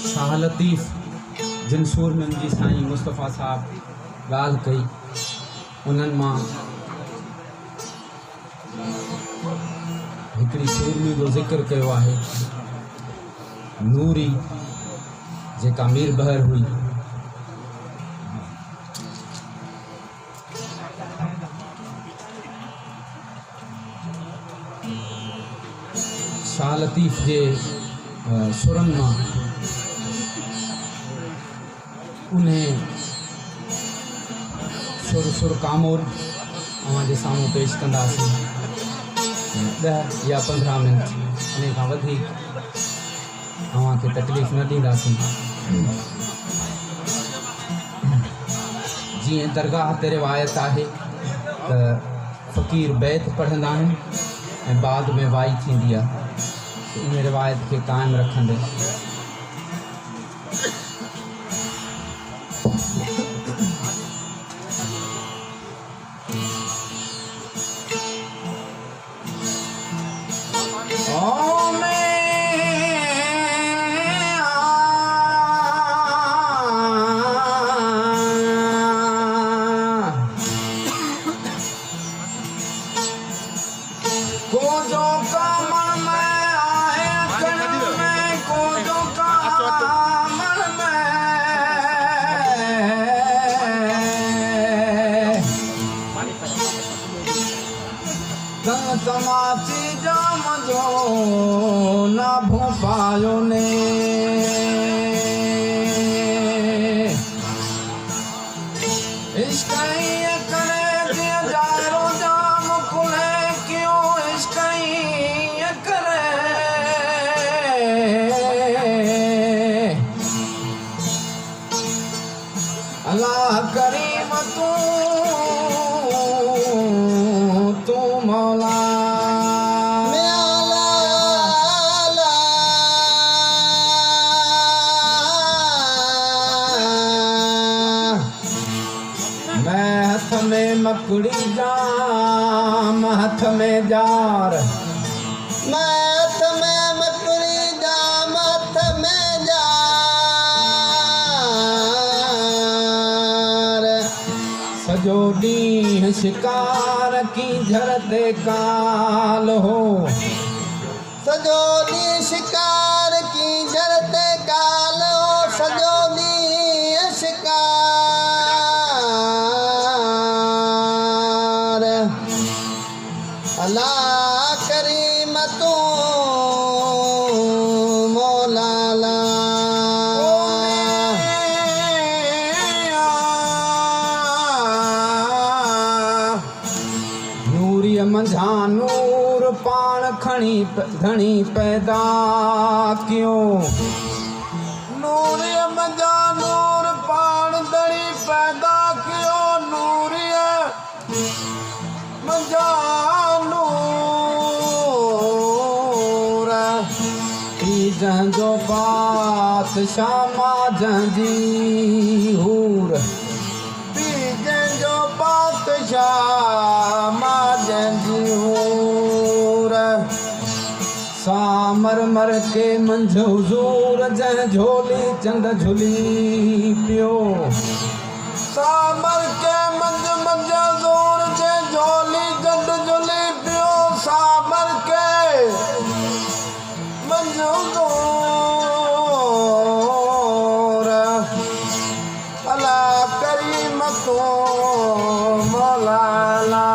शाह लतीफ़ जिन सूर में मुंहिंजी साईं मुस्तफ़ा साहब ॻाल्हि कई उन्हनि मां हिकिड़ी सूरमी जो ज़िक्र कयो आहे। नूरी जेका मीर बहर हुई, शाह लतीफ़ जे सुरनि मां उन्हें सुर कामोर अवां जे साम्हूं पेश कंदासीं। 10 या 15 मिनट इन खां वधीक अवां खे तकलीफ़ न ॾींदासीं। जीअं दरगाह ते रिवायत आहे त फ़क़ीर बैत पढ़ंदा आहिनि ऐं बाद में वाई थींदी आहे। इन रिवायत खे क़ाइमु रखंदे तमाची जाम जो ना भोपायो ने इश्क करे दिया जारो जाम खुले क्यों इश्क करे अल्लाह करीम तू मौला मकड़ी जाम हाथ में जार, मैं हाथ में मकड़ी जाम हाथ में जार। सजो ॾींहुं शिकार की झरते काल हो, सजो ॾींहुं शिकार की झरते काल हो, सजो ॾींहुं शिकार। अल्लाह करीम तू मौला ला नूरी मंझा नूर पाण खणी धणी पैदा क्यों, नूरी मंझा नूर पाण धणी पैदा क्यों, नूरी मंझा जंहिंजो बादशाह मां जंहिंजी हूर, जंहिंजो बादशाह मां जंहिंजी हूर। सामर मर के मंझ हुज़ूर जंहिं झोली चंद झुली पियो, सामर के मंझ मंझ ज़ोर जंहिं झोली चंद झुली पियो, सामर के मंझ अल्लाह करीम को मौला ला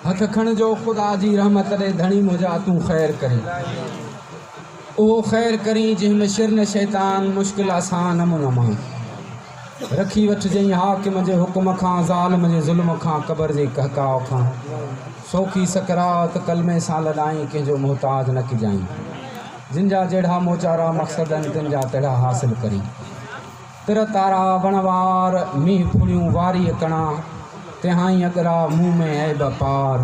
हथ खण जो खुदा जी रहमत ॾे धणी मुंहिंजा तूं ख़ैर करी उहो ख़ैर करी जंहिंमें शिर न शैतान मुश्किल आसान नमूनो मां रखी वठिजई हाकिम जे हुकुम खां ज़ालिम जे ज़ुल्म खां क़बर जे कहकाव खां सौखी सकरात कलमे सां लॾाई कंहिंजो मोहताज न किजाई जिन जा जहिड़ा मोचारा मक़सदनि तिन जा तहिड़ा हासिल करी तिर तारा वणवार मींह फुड़ियूं वारी कणा तिहाई अगरा मुंह में ऐब पार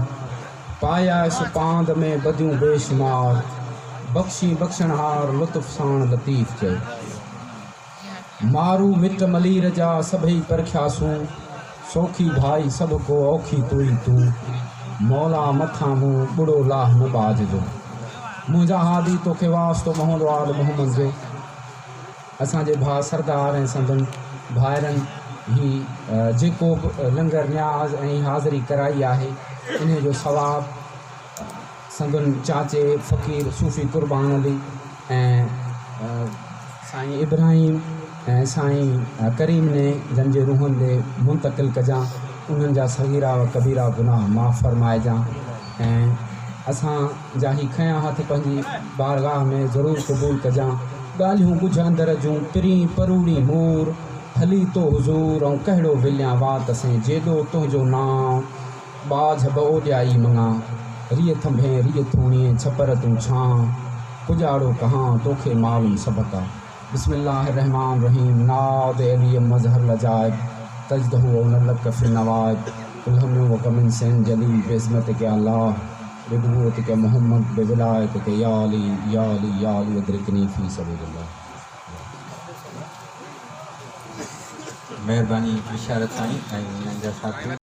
पाया सुपांद में बदियूं बेशुमार बख़्शी बख़्शणहार लुत्फ़ साण लतीफ़ चए मारू मिट मलीर जा सभई परखियासूं सौखी भाई सब को औखी तू ई तूं मौला मथां मूं बुढ़ो लाह न बाज जो मुंहिंजा हादी तोखे वास्तो मोहम्मद वाल मोहम्मद जो असांजे भाउ सरदार ऐं संदन भाइरनि ही जेको बि लंगर न्याज़ ऐं हाज़िरी कराई आहे इन जो सवाब संदन चाचे फ़कीर सूफ़ी कुर्बान अली ऐं साईं इब्राहिम ऐं साईं करीम ने जन जे रूहनि ॾे मुंतक़िल कजां उन्हनि जा सगीरा व कबीरा गुनाह माफ़ फरमाइजां ऐं असां जा ही खयां हथ पंहिंजी बारगाह में ज़रूरु क़बूल कजां ॻाल्हियूं ॿुझंदड़ जूं पिरी परूड़ी मूर हली तो हुज़ूर ऐं कहिड़ो विलियां वात से जेॾो तुंहिंजो नाम बाझ ओॾियाई मङा रिय थंभे रिय थूणीअ छपर तूं छां पुॼाड़ो कहां तोखे मालूम सबका बिस्मिल्लाहिर्रहमानिर्रहीम नाद अली मज़हर लजाइब तजदहु नलक फी नवाइब कुलहम व कमिन सेन जली बेज़मत के अल्लाह बेबूत के मोहम्मद बेविलायत के या अली अदरिकनी फी सबीलिल्लाह। मेहरबानी इशारत साईं ऐं हिननि जा साथी।